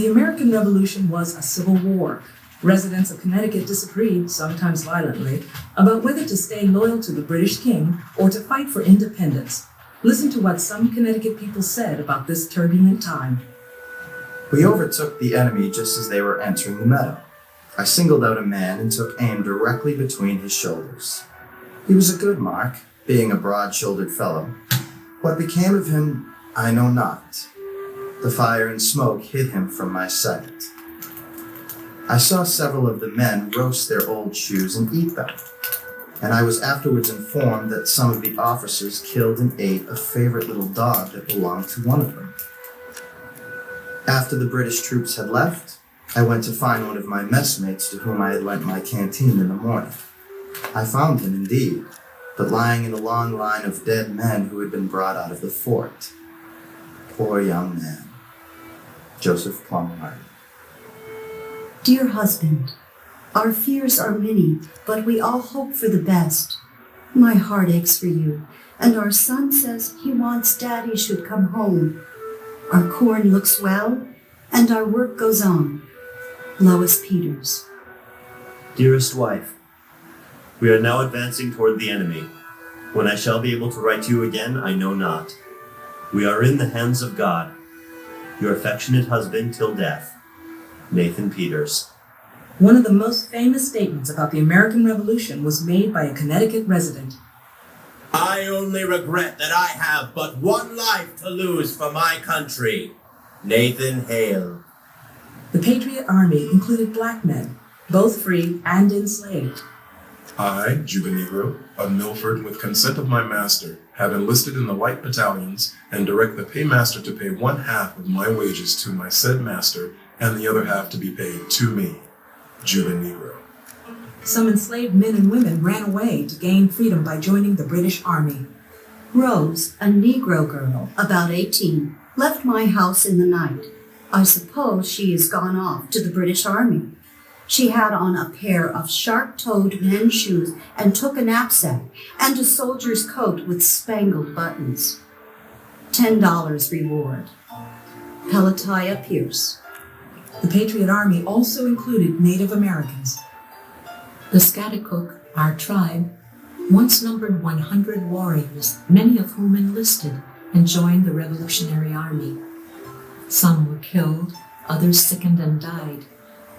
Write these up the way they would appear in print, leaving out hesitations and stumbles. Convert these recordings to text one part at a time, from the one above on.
The American Revolution was a civil war. Residents of Connecticut disagreed, sometimes violently, about whether to stay loyal to the British king or to fight for independence. Listen to what some Connecticut people said about this turbulent time. We overtook the enemy just as they were entering the meadow. I singled out a man and took aim directly between his shoulders. He was a good mark, being a broad-shouldered fellow. What became of him, I know not. The fire and smoke hid him from my sight. I saw several of the men roast their old shoes and eat them, and I was afterwards informed that some of the officers killed and ate a favorite little dog that belonged to one of them. After the British troops had left, I went to find one of my messmates to whom I had lent my canteen in the morning. I found him indeed, but lying in a long line of dead men who had been brought out of the fort. Poor young man. Joseph Plum Martin. Dear husband, our fears are many, but we all hope for the best. My heart aches for you, and our son says he wants Daddy should come home. Our corn looks well, and our work goes on. Lois Peters. Dearest wife, we are now advancing toward the enemy. When I shall be able to write to you again, I know not. We are in the hands of God. Your affectionate husband till death, Nathan Peters. One of the most famous statements about the American Revolution was made by a Connecticut resident. I only regret that I have but one life to lose for my country. Nathan Hale. The Patriot Army included black men, both free and enslaved. I, Juba Negro, of Milford, with consent of my master, have enlisted in the white battalions and direct the paymaster to pay 1/2 of my wages to my said master and the other half to be paid to me, Juba Negro. Some enslaved men and women ran away to gain freedom by joining the British Army. Rose, a Negro girl, about 18, left my house in the night. I suppose she has gone off to the British Army. She had on a pair of sharp-toed men's shoes and took a knapsack and a soldier's coat with spangled buttons. $10 reward. Pelatiah Pierce. The Patriot Army also included Native Americans. The Scotticook, our tribe, once numbered 100 warriors, many of whom enlisted and joined the Revolutionary Army. Some were killed, others sickened and died,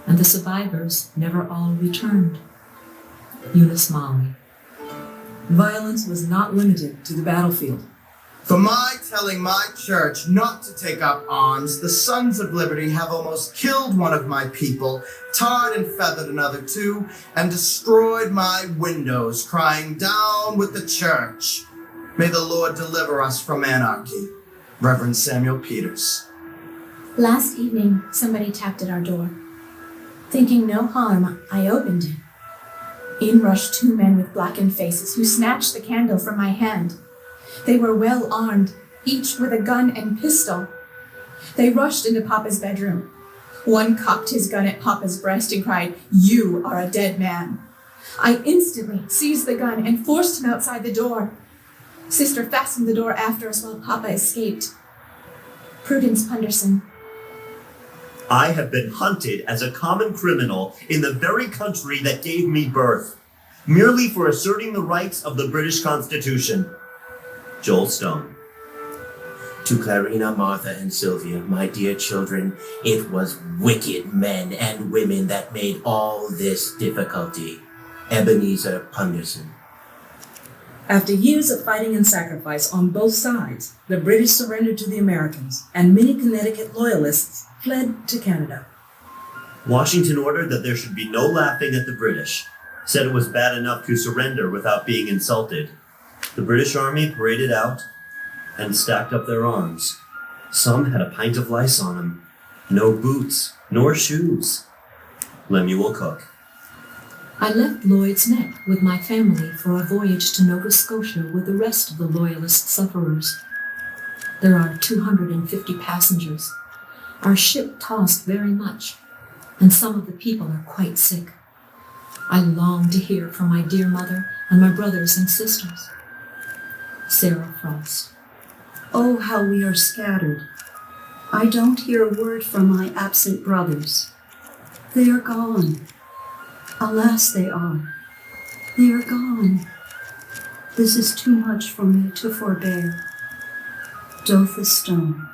and the survivors never all returned. Eunice Molly. Violence was not limited to the battlefield. For my telling my church not to take up arms, the Sons of Liberty have almost killed one of my people, tarred and feathered another two, and destroyed my windows, crying, "Down with the church! May the Lord deliver us from anarchy." Reverend Samuel Peters. Last evening, somebody tapped at our door. Thinking no harm, I opened it. In rushed 2 men with blackened faces who snatched the candle from my hand. They were well armed, each with a gun and pistol. They rushed into Papa's bedroom. One cocked his gun at Papa's breast and cried, "You are a dead man." I instantly seized the gun and forced him outside the door. Sister fastened the door after us while Papa escaped. Prudence Punderson. I have been hunted as a common criminal in the very country that gave me birth, merely for asserting the rights of the British Constitution. Joel Stone. To Clarina, Martha, and Sylvia, my dear children, it was wicked men and women that made all this difficulty. Ebenezer Punderson. After years of fighting and sacrifice on both sides, the British surrendered to the Americans, and many Connecticut loyalists fled to Canada. Washington ordered that there should be no laughing at the British, said it was bad enough to surrender without being insulted. The British Army paraded out and stacked up their arms. Some had a pint of lice on them. No boots, nor shoes. Lemuel Cook. I left Lloyd's Neck with my family for a voyage to Nova Scotia with the rest of the Loyalist sufferers. There are 250 passengers. Our ship tossed very much, and some of the people are quite sick. I long to hear from my dear mother and my brothers and sisters. Sarah Frost. Oh, how we are scattered. I don't hear a word from my absent brothers. They are gone. Alas, they are. They are gone. This is too much for me to forbear. Doth the stone.